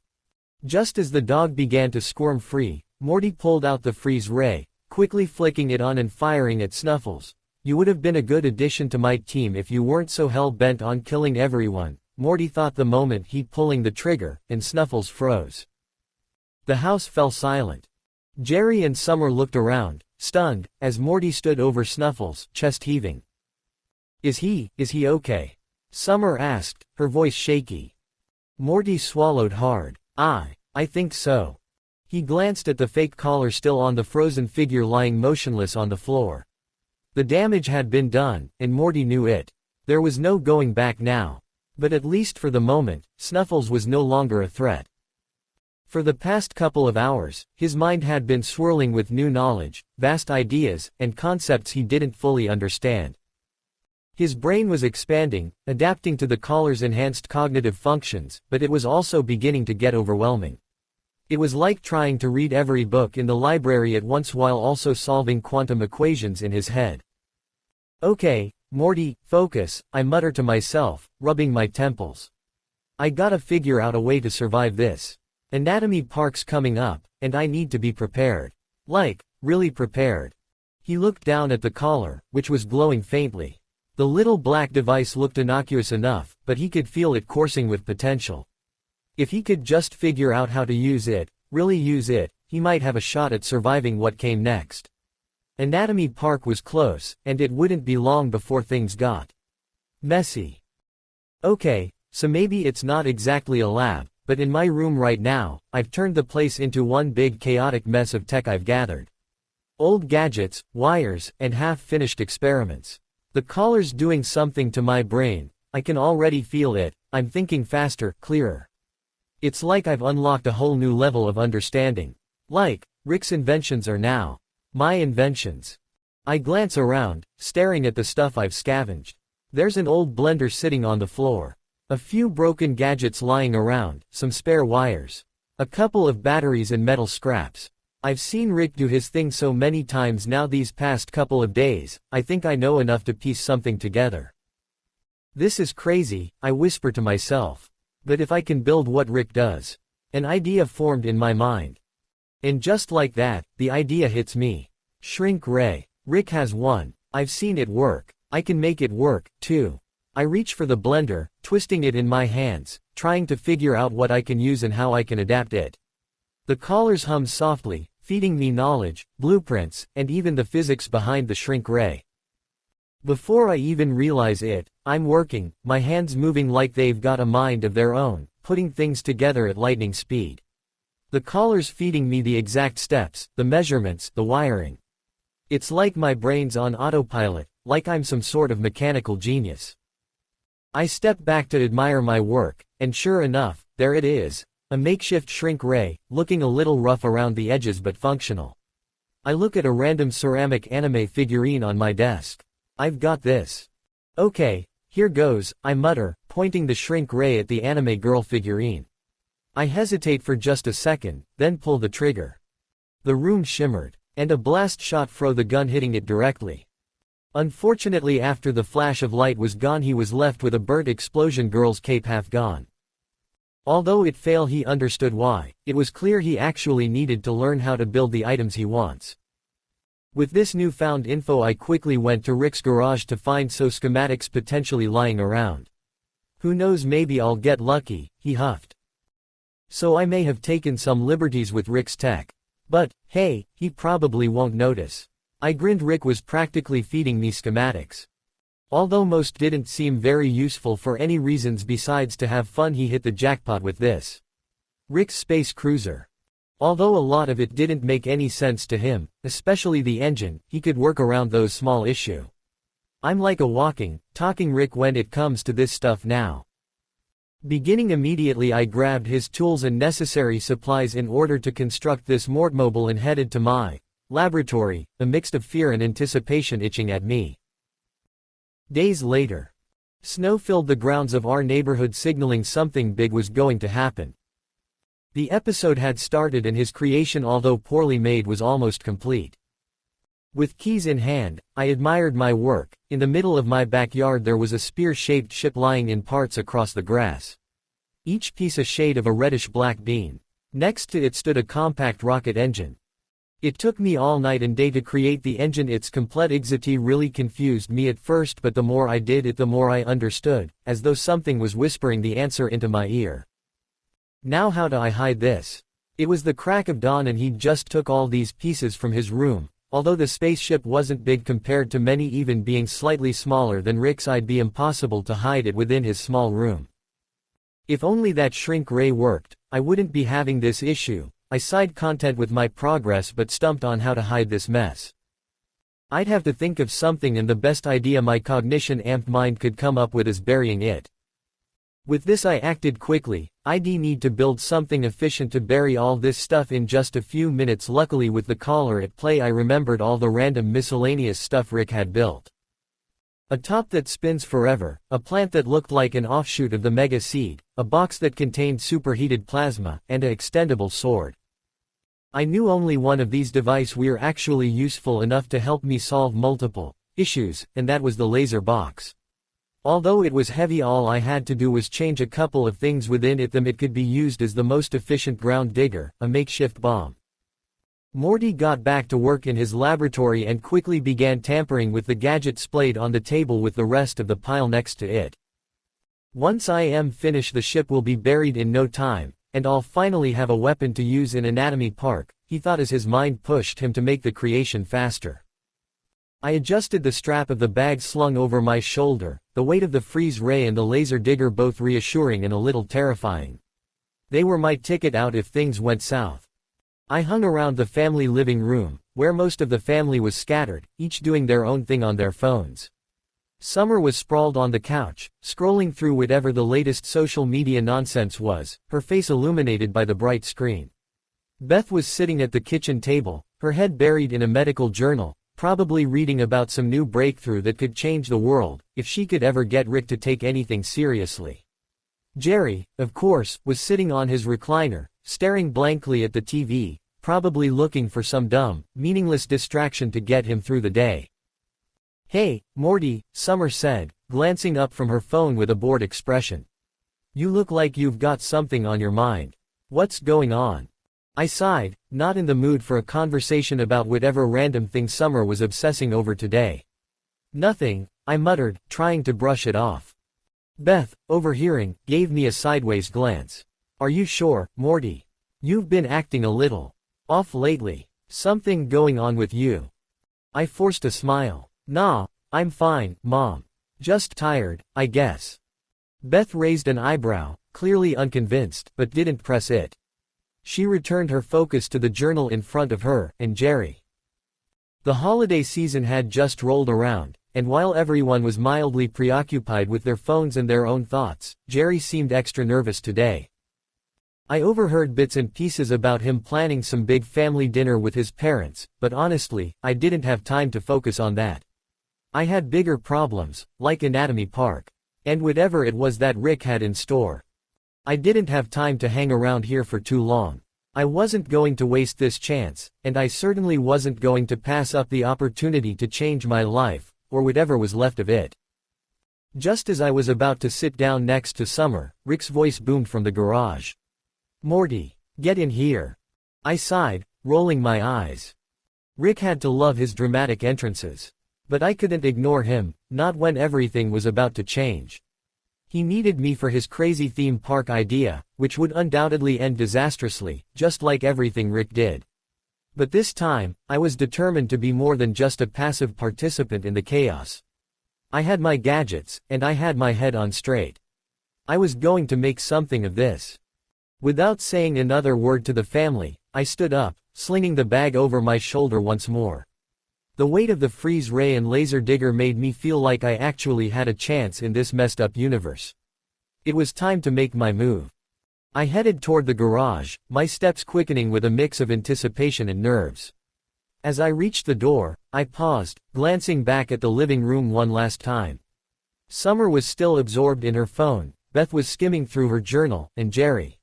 Just as the dog began to squirm free, Morty pulled out the freeze ray, quickly flicking it on and firing at Snuffles. "You would have been a good addition to my team if you weren't so hell-bent on killing everyone," Morty thought the moment he pulling the trigger, and Snuffles froze. The house fell silent. Jerry and Summer looked around, stunned, as Morty stood over Snuffles, chest heaving. Is he okay?" Summer asked, her voice shaky. Morty swallowed hard. I think so." He glanced at the fake collar still on the frozen figure lying motionless on the floor. The damage had been done, and Morty knew it. There was no going back now. But at least for the moment, Snuffles was no longer a threat. For the past couple of hours, his mind had been swirling with new knowledge, vast ideas, and concepts he didn't fully understand. His brain was expanding, adapting to the collar's enhanced cognitive functions, but it was also beginning to get overwhelming. It was like trying to read every book in the library at once while also solving quantum equations in his head. "Okay, Morty, focus," I mutter to myself, rubbing my temples. "I gotta figure out a way to survive this. Anatomy Park's coming up, and I need to be prepared. Like, really prepared." He looked down at the collar, which was glowing faintly. The little black device looked innocuous enough, but he could feel it coursing with potential. If he could just figure out how to use it, really use it, he might have a shot at surviving what came next. Anatomy Park was close, and it wouldn't be long before things got messy. Okay, so maybe it's not exactly a lab, but in my room right now, I've turned the place into one big chaotic mess of tech I've gathered. Old gadgets, wires, and half-finished experiments. The collar's doing something to my brain, I can already feel it, I'm thinking faster, clearer. It's like I've unlocked a whole new level of understanding. Like, Rick's inventions are now my inventions. I glance around, staring at the stuff I've scavenged. There's an old blender sitting on the floor. A few broken gadgets lying around, some spare wires. A couple of batteries and metal scraps. I've seen Rick do his thing so many times now these past couple of days, I think I know enough to piece something together. This is crazy, I whisper to myself. But if I can build what Rick does. An idea formed in my mind. And just like that, the idea hits me. Shrink ray. Rick has one. I've seen it work. I can make it work, too. I reach for the blender, twisting it in my hands, trying to figure out what I can use and how I can adapt it. The collars hum softly, feeding me knowledge, blueprints, and even the physics behind the shrink ray. Before I even realize it, I'm working, my hands moving like they've got a mind of their own, putting things together at lightning speed. The collars feeding me the exact steps, the measurements, the wiring. It's like my brain's on autopilot, like I'm some sort of mechanical genius. I step back to admire my work, and sure enough, there it is. A makeshift shrink ray, looking a little rough around the edges but functional. I look at a random ceramic anime figurine on my desk. I've got this. Okay, here goes, I mutter, pointing the shrink ray at the anime girl figurine. I hesitate for just a second, then pull the trigger. The room shimmered, and a blast shot fro the gun hitting it directly. Unfortunately after the flash of light was gone he was left with a burnt explosion girl's cape half gone. Although it failed he understood why, it was clear he actually needed to learn how to build the items he wants. With this newfound info I quickly went to Rick's garage to find some schematics potentially lying around. Who knows, maybe I'll get lucky, he huffed. So I may have taken some liberties with Rick's tech. But, hey, he probably won't notice. I grinned. Rick was practically feeding me schematics. Although most didn't seem very useful for any reasons besides to have fun, he hit the jackpot with this. Rick's space cruiser. Although a lot of it didn't make any sense to him, especially the engine, he could work around those small issues. I'm like a walking, talking Rick when it comes to this stuff now. Beginning immediately I grabbed his tools and necessary supplies in order to construct this Mortmobile and headed to my laboratory, a mix of fear and anticipation itching at me. Days later. Snow filled the grounds of our neighborhood, signaling something big was going to happen. The episode had started and his creation, although poorly made, was almost complete. With keys in hand, I admired my work. In the middle of my backyard there was a spear-shaped ship lying in parts across the grass. Each piece a shade of a reddish-black bean. Next to it stood a compact rocket engine. It took me all night and day to create the engine. Its complexity really confused me at first, but the more I did it the more I understood, as though something was whispering the answer into my ear. Now how do I hide this? It was the crack of dawn and he just took all these pieces from his room. Although the spaceship wasn't big compared to many, even being slightly smaller than Rick's, I'd be impossible to hide it within his small room. If only that shrink ray worked, I wouldn't be having this issue. I sighed, content with my progress but stumped on how to hide this mess. I'd have to think of something, and the best idea my cognition-amped mind could come up with is burying it. With this I acted quickly. I'd need to build something efficient to bury all this stuff in just a few minutes. Luckily, with the collar at play I remembered all the random miscellaneous stuff Rick had built. A top that spins forever, a plant that looked like an offshoot of the mega seed, a box that contained superheated plasma, and an extendable sword. I knew only one of these devices were actually useful enough to help me solve multiple issues, and that was the laser box. Although it was heavy, all I had to do was change a couple of things within it. It could be used as the most efficient ground digger, a makeshift bomb. Morty got back to work in his laboratory and quickly began tampering with the gadget splayed on the table with the rest of the pile next to it. Once I am finished, the ship will be buried in no time, and I'll finally have a weapon to use in Anatomy Park, he thought as his mind pushed him to make the creation faster. I adjusted the strap of the bag slung over my shoulder, the weight of the freeze ray and the laser digger both reassuring and a little terrifying. They were my ticket out if things went south. I hung around the family living room, where most of the family was scattered, each doing their own thing on their phones. Summer was sprawled on the couch, scrolling through whatever the latest social media nonsense was, her face illuminated by the bright screen. Beth was sitting at the kitchen table, her head buried in a medical journal, probably reading about some new breakthrough that could change the world, if she could ever get Rick to take anything seriously. Jerry, of course, was sitting on his recliner, staring blankly at the TV, probably looking for some dumb, meaningless distraction to get him through the day. "Hey, Morty," Summer said, glancing up from her phone with a bored expression. "You look like you've got something on your mind. What's going on?" I sighed, not in the mood for a conversation about whatever random thing Summer was obsessing over today. "Nothing," I muttered, trying to brush it off. Beth, overhearing, gave me a sideways glance. "Are you sure, Morty? You've been acting a little off lately. Something going on with you?" I forced a smile. "Nah, I'm fine, Mom. Just tired, I guess." Beth raised an eyebrow, clearly unconvinced, but didn't press it. She returned her focus to the journal in front of her and Jerry. The holiday season had just rolled around, and while everyone was mildly preoccupied with their phones and their own thoughts, Jerry seemed extra nervous today. I overheard bits and pieces about him planning some big family dinner with his parents, but honestly, I didn't have time to focus on that. I had bigger problems, like Anatomy Park. And whatever it was that Rick had in store. I didn't have time to hang around here for too long. I wasn't going to waste this chance, and I certainly wasn't going to pass up the opportunity to change my life, or whatever was left of it. Just as I was about to sit down next to Summer, Rick's voice boomed from the garage. "Morty, get in here." I sighed, rolling my eyes. Rick had to love his dramatic entrances. But I couldn't ignore him, not when everything was about to change. He needed me for his crazy theme park idea, which would undoubtedly end disastrously, just like everything Rick did. But this time, I was determined to be more than just a passive participant in the chaos. I had my gadgets, and I had my head on straight. I was going to make something of this. Without saying another word to the family, I stood up, slinging the bag over my shoulder once more. The weight of the freeze ray and laser digger made me feel like I actually had a chance in this messed up universe. It was time to make my move. I headed toward the garage, my steps quickening with a mix of anticipation and nerves. As I reached the door, I paused, glancing back at the living room one last time. Summer was still absorbed in her phone, Beth was skimming through her journal, and Jerry.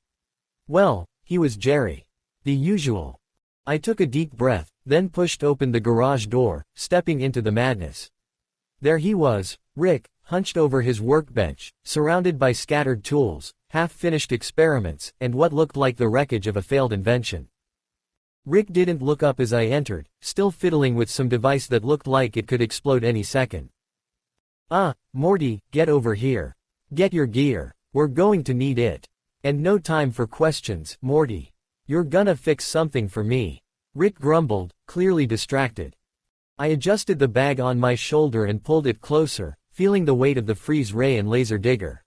Well, he was Jerry. The usual. I took a deep breath, then pushed open the garage door, stepping into the madness. There he was, Rick, hunched over his workbench, surrounded by scattered tools, half-finished experiments, and what looked like the wreckage of a failed invention. Rick didn't look up as I entered, still fiddling with some device that looked like it could explode any second. Morty, get over here. Get your gear. We're going to need it. And no time for questions, Morty. You're gonna fix something for me. Rick grumbled, clearly distracted. I adjusted the bag on my shoulder and pulled it closer, feeling the weight of the freeze ray and laser digger.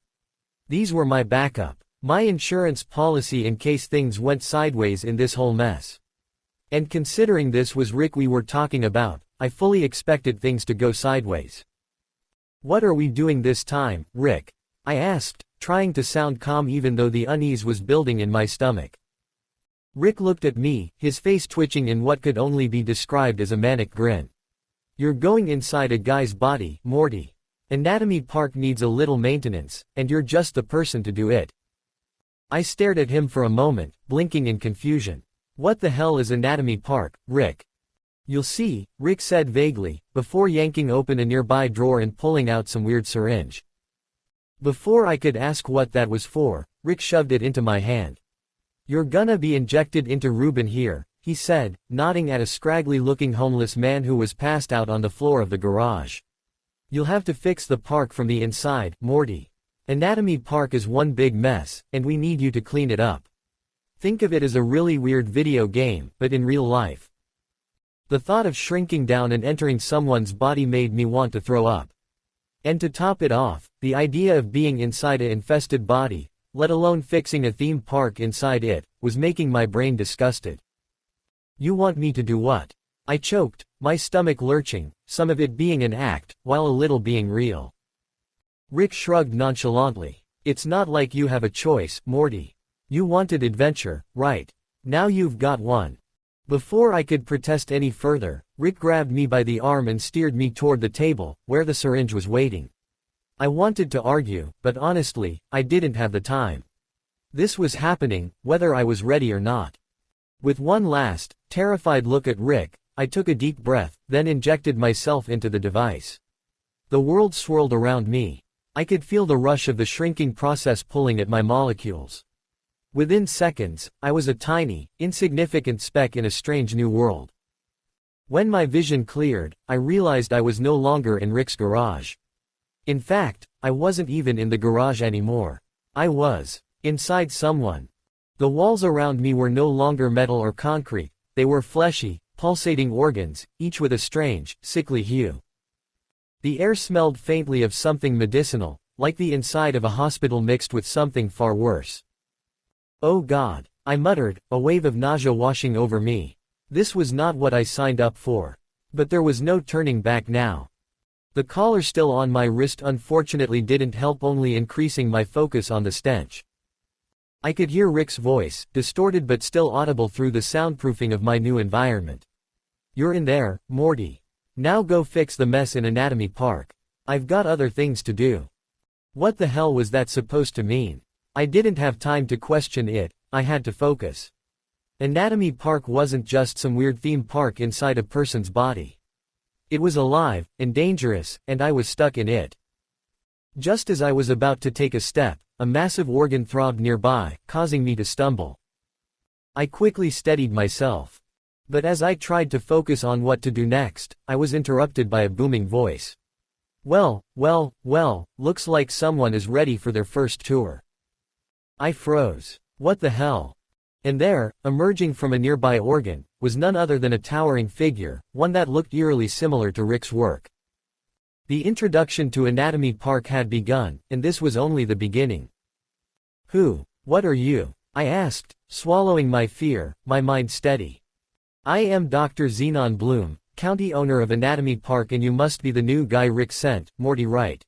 These were my backup, my insurance policy in case things went sideways in this whole mess. And considering this was Rick we were talking about, I fully expected things to go sideways. "What are we doing this time, Rick?" I asked, trying to sound calm even though the unease was building in my stomach. Rick looked at me, his face twitching in what could only be described as a manic grin. "You're going inside a guy's body, Morty. Anatomy Park needs a little maintenance, and you're just the person to do it." I stared at him for a moment, blinking in confusion. "What the hell is Anatomy Park, Rick?" "You'll see," Rick said vaguely, before yanking open a nearby drawer and pulling out some weird syringe. Before I could ask what that was for, Rick shoved it into my hand. "You're gonna be injected into Reuben here," he said, nodding at a scraggly-looking homeless man who was passed out on the floor of the garage. "You'll have to fix the park from the inside, Morty. Anatomy Park is one big mess, and we need you to clean it up. Think of it as a really weird video game, but in real life." The thought of shrinking down and entering someone's body made me want to throw up. And to top it off, the idea of being inside an infested body, let alone fixing a theme park inside it, was making my brain disgusted. "You want me to do what?" I choked, my stomach lurching, some of it being an act, while a little being real. Rick shrugged nonchalantly. "It's not like you have a choice, Morty. You wanted adventure, right? Now you've got one. Before I could protest any further, Rick grabbed me by the arm and steered me toward the table, where the syringe was waiting. I wanted to argue, but honestly, I didn't have the time. This was happening, whether I was ready or not. With one last, terrified look at Rick, I took a deep breath, then injected myself into the device. The world swirled around me. I could feel the rush of the shrinking process pulling at my molecules. Within seconds, I was a tiny, insignificant speck in a strange new world. When my vision cleared, I realized I was no longer in Rick's garage. In fact, I wasn't even in the garage anymore. I was inside someone. The walls around me were no longer metal or concrete, they were fleshy, pulsating organs, each with a strange, sickly hue. The air smelled faintly of something medicinal, like the inside of a hospital mixed with something far worse. "Oh God," I muttered, a wave of nausea washing over me. This was not what I signed up for. But there was no turning back now. The collar still on my wrist unfortunately didn't help, only increasing my focus on the stench. I could hear Rick's voice, distorted but still audible through the soundproofing of my new environment. "You're in there, Morty. Now go fix the mess in Anatomy Park. I've got other things to do." What the hell was that supposed to mean? I didn't have time to question it, I had to focus. Anatomy Park wasn't just some weird theme park inside a person's body. It was alive, and dangerous, and I was stuck in it. Just as I was about to take a step, a massive organ throbbed nearby, causing me to stumble. I quickly steadied myself. But as I tried to focus on what to do next, I was interrupted by a booming voice. Well, looks like someone is ready for their first tour." I froze. What the hell? And there, emerging from a nearby organ, was none other than a towering figure, one that looked eerily similar to Rick's work. The introduction to Anatomy Park had begun, and this was only the beginning. What are you?" I asked, swallowing my fear, my mind steady. "I am Dr. Xenon Bloom, county owner of Anatomy Park, and you must be the new guy Rick sent, Morty, right?"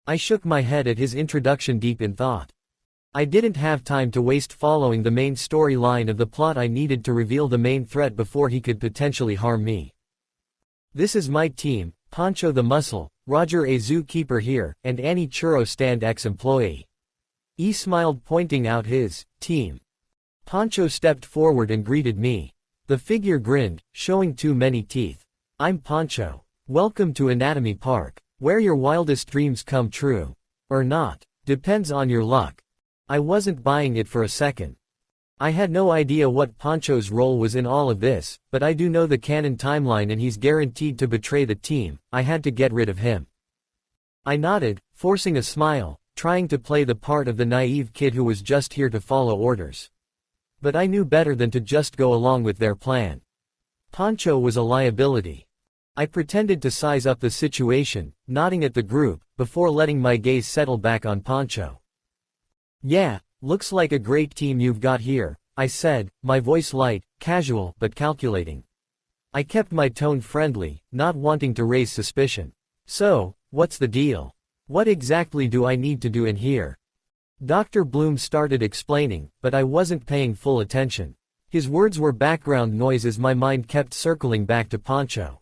I shook my head at his introduction, deep in thought. I didn't have time to waste following the main storyline of the plot. I needed to reveal the main threat before he could potentially harm me. "This is my team, Pancho the Muscle, Roger a zookeeper here, and Annie Churro stand ex-employee." He smiled, pointing out his team. Pancho stepped forward and greeted me. The figure grinned, showing too many teeth. "I'm Pancho. Welcome to Anatomy Park, where your wildest dreams come true. Or not. Depends on your luck." I wasn't buying it for a second. I had no idea what Pancho's role was in all of this, but I do know the canon timeline and he's guaranteed to betray the team. I had to get rid of him. I nodded, forcing a smile, trying to play the part of the naive kid who was just here to follow orders. But I knew better than to just go along with their plan. Pancho was a liability. I pretended to size up the situation, nodding at the group, before letting my gaze settle back on Pancho. "Yeah, looks like a great team you've got here," I said, my voice light, casual, but calculating. I kept my tone friendly, not wanting to raise suspicion. "So, what's the deal? What exactly do I need to do in here?" Dr. Bloom started explaining, but I wasn't paying full attention. His words were background noise as my mind kept circling back to Pancho.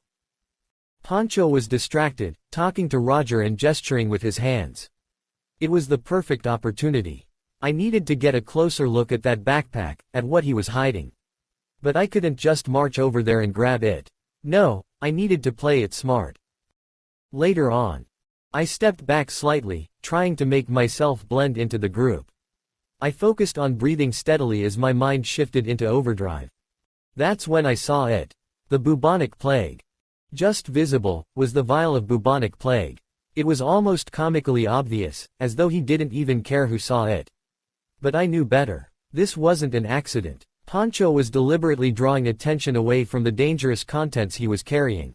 Pancho was distracted, talking to Roger and gesturing with his hands. It was the perfect opportunity. I needed to get a closer look at that backpack, at what he was hiding. But I couldn't just march over there and grab it. No, I needed to play it smart. Later on, I stepped back slightly, trying to make myself blend into the group. I focused on breathing steadily as my mind shifted into overdrive. That's when I saw it. The bubonic plague. Just visible, was the vial of bubonic plague. It was almost comically obvious, as though he didn't even care who saw it. But I knew better. This wasn't an accident. Pancho was deliberately drawing attention away from the dangerous contents he was carrying.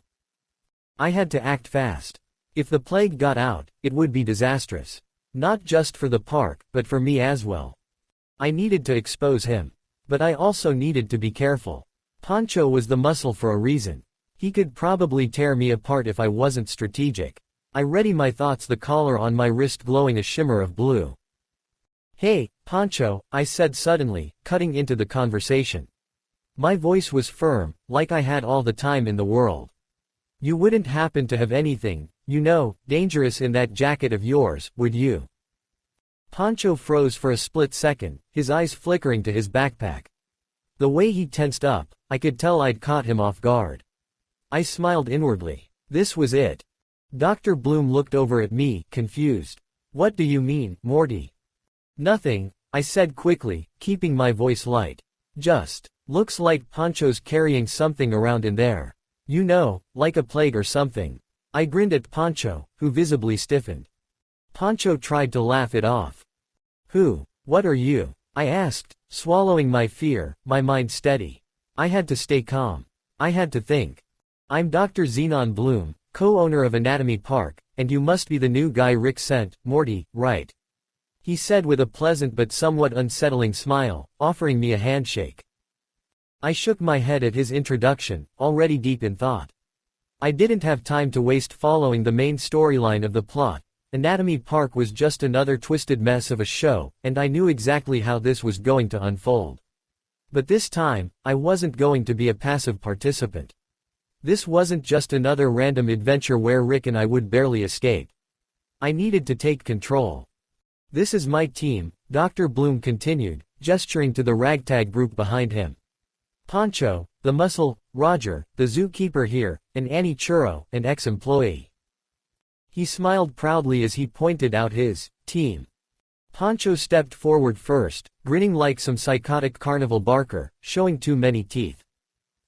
I had to act fast. If the plague got out, it would be disastrous. Not just for the park, but for me as well. I needed to expose him. But I also needed to be careful. Pancho was the muscle for a reason. He could probably tear me apart if I wasn't strategic. I readied my thoughts, the collar on my wrist glowing a shimmer of blue. "Hey, Pancho," I said suddenly, cutting into the conversation. My voice was firm, like I had all the time in the world. You wouldn't happen to have anything, dangerous in that jacket of yours, would you? Pancho froze for a split second, his eyes flickering to his backpack. The way he tensed up, I could tell I'd caught him off guard. I smiled inwardly. This was it. Dr. Bloom looked over at me, confused. What do you mean, Morty? Nothing, I said quickly, keeping my voice light. Just, looks like Pancho's carrying something around in there. Like a plague or something. I grinned at Pancho, who visibly stiffened. Pancho tried to laugh it off. What are you? I asked, swallowing my fear, my mind steady. I had to stay calm. I had to think. I'm Dr. Xenon Bloom, co-owner of Anatomy Park, and you must be the new guy Rick sent, Morty, right? He said with a pleasant but somewhat unsettling smile, offering me a handshake. I shook my head at his introduction, already deep in thought. I didn't have time to waste following the main storyline of the plot. Anatomy Park was just another twisted mess of a show, and I knew exactly how this was going to unfold. But this time, I wasn't going to be a passive participant. This wasn't just another random adventure where Rick and I would barely escape. I needed to take control. This is my team, Dr. Bloom continued, gesturing to the ragtag group behind him. Pancho, the muscle, Roger, the zookeeper here, and Annie Churro, an ex-employee. He smiled proudly as he pointed out his team. Pancho stepped forward first, grinning like some psychotic carnival barker, showing too many teeth.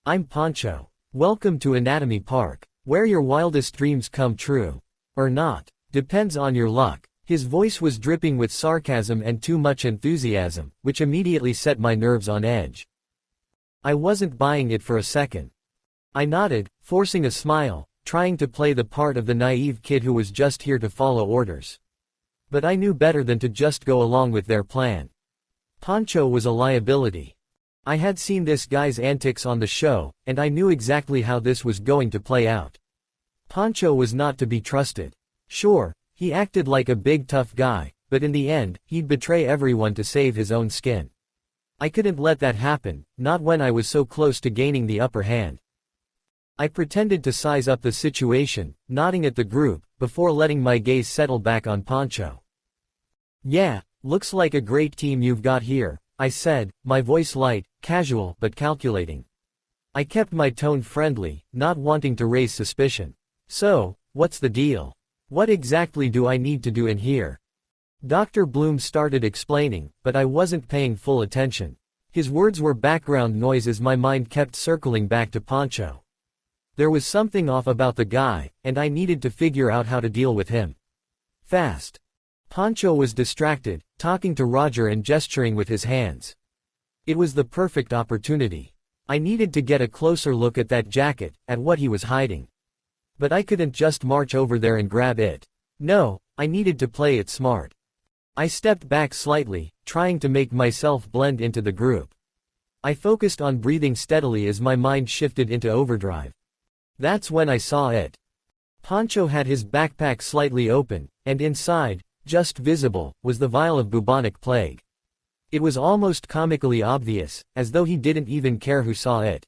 I'm Pancho. Welcome to Anatomy Park, where your wildest dreams come true. Or not. Depends on your luck. His voice was dripping with sarcasm and too much enthusiasm, which immediately set my nerves on edge. I wasn't buying it for a second. I nodded, forcing a smile, trying to play the part of the naive kid who was just here to follow orders. But I knew better than to just go along with their plan. Pancho was a liability. I had seen this guy's antics on the show, and I knew exactly how this was going to play out. Pancho was not to be trusted. Sure, he acted like a big tough guy, but in the end, he'd betray everyone to save his own skin. I couldn't let that happen, not when I was so close to gaining the upper hand. I pretended to size up the situation, nodding at the group, before letting my gaze settle back on Pancho. Yeah, looks like a great team you've got here, I said, my voice light, casual but calculating. I kept my tone friendly, not wanting to raise suspicion. So, what's the deal? What exactly do I need to do in here? Dr. Bloom started explaining, but I wasn't paying full attention. His words were background noise as my mind kept circling back to Pancho. There was something off about the guy, and I needed to figure out how to deal with him. Fast. Pancho was distracted, talking to Roger and gesturing with his hands. It was the perfect opportunity. I needed to get a closer look at that jacket, at what he was hiding. But I couldn't just march over there and grab it. No, I needed to play it smart. I stepped back slightly, trying to make myself blend into the group. I focused on breathing steadily as my mind shifted into overdrive. That's when I saw it. Pancho had his backpack slightly open, and inside, just visible, was the vial of bubonic plague. It was almost comically obvious, as though he didn't even care who saw it.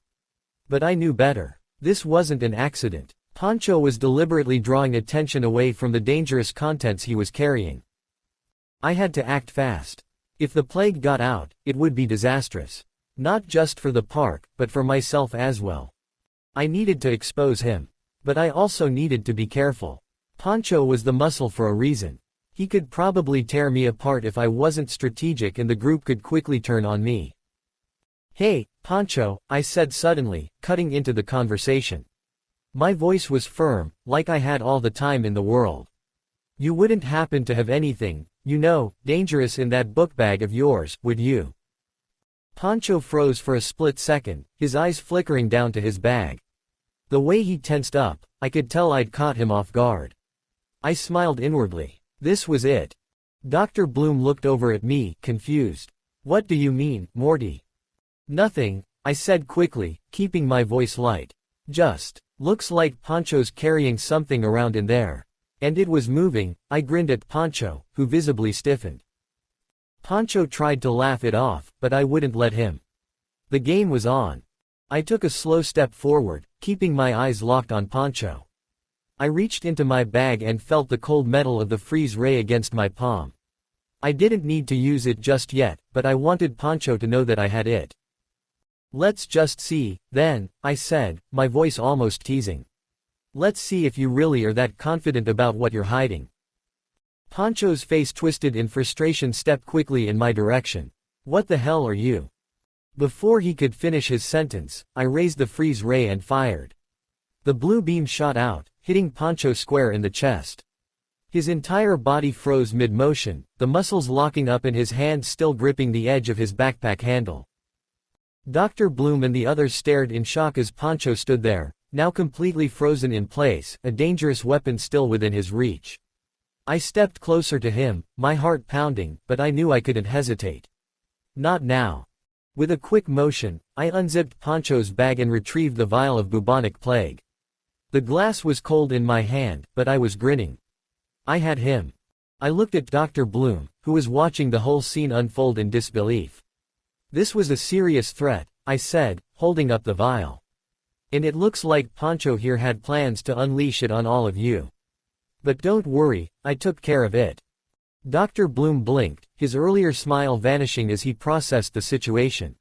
But I knew better. This wasn't an accident. Pancho was deliberately drawing attention away from the dangerous contents he was carrying. I had to act fast. If the plague got out, it would be disastrous. Not just for the park, but for myself as well. I needed to expose him. But I also needed to be careful. Pancho was the muscle for a reason. He could probably tear me apart if I wasn't strategic, and the group could quickly turn on me. Hey, Pancho, I said suddenly, cutting into the conversation. My voice was firm, like I had all the time in the world. You wouldn't happen to have anything, dangerous in that book bag of yours, would you? Pancho froze for a split second, his eyes flickering down to his bag. The way he tensed up, I could tell I'd caught him off guard. I smiled inwardly. This was it. Dr. Bloom looked over at me, confused. What do you mean, Morty? Nothing, I said quickly, keeping my voice light. Just, looks like Pancho's carrying something around in there. And it was moving. I grinned at Pancho, who visibly stiffened. Pancho tried to laugh it off, but I wouldn't let him. The game was on. I took a slow step forward, keeping my eyes locked on Poncho. I reached into my bag and felt the cold metal of the freeze ray against my palm. I didn't need to use it just yet, but I wanted Poncho to know that I had it. Let's just see, then, I said, my voice almost teasing. Let's see if you really are that confident about what you're hiding. Poncho's face twisted in frustration, stepped quickly in my direction. What the hell are you? Before he could finish his sentence, I raised the freeze ray and fired. The blue beam shot out, hitting Poncho square in the chest. His entire body froze mid-motion, the muscles locking up and his hand still gripping the edge of his backpack handle. Dr. Bloom and the others stared in shock as Poncho stood there, now completely frozen in place, a dangerous weapon still within his reach. I stepped closer to him, my heart pounding, but I knew I couldn't hesitate. Not now. With a quick motion, I unzipped Poncho's bag and retrieved the vial of bubonic plague. The glass was cold in my hand, but I was grinning. I had him. I looked at Dr. Bloom, who was watching the whole scene unfold in disbelief. This was a serious threat, I said, holding up the vial. And it looks like Poncho here had plans to unleash it on all of you. But don't worry, I took care of it. Dr. Bloom blinked, his earlier smile vanishing as he processed the situation.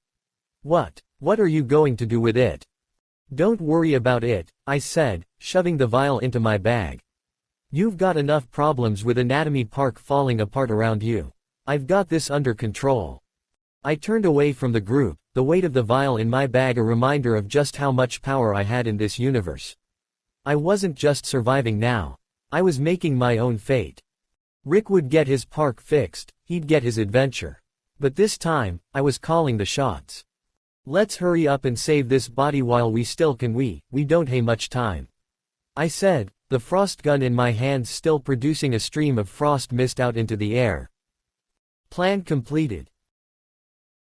What are you going to do with it? Don't worry about it, I said, shoving the vial into my bag. You've got enough problems with Anatomy Park falling apart around you. I've got this under control. I turned away from the group, the weight of the vial in my bag a reminder of just how much power I had in this universe. I wasn't just surviving now. I was making my own fate. Rick would get his park fixed, he'd get his adventure. But this time, I was calling the shots. Let's hurry up and save this body while we still can. We don't have much time. I said, the frost gun in my hands still producing a stream of frost mist out into the air. Plan completed.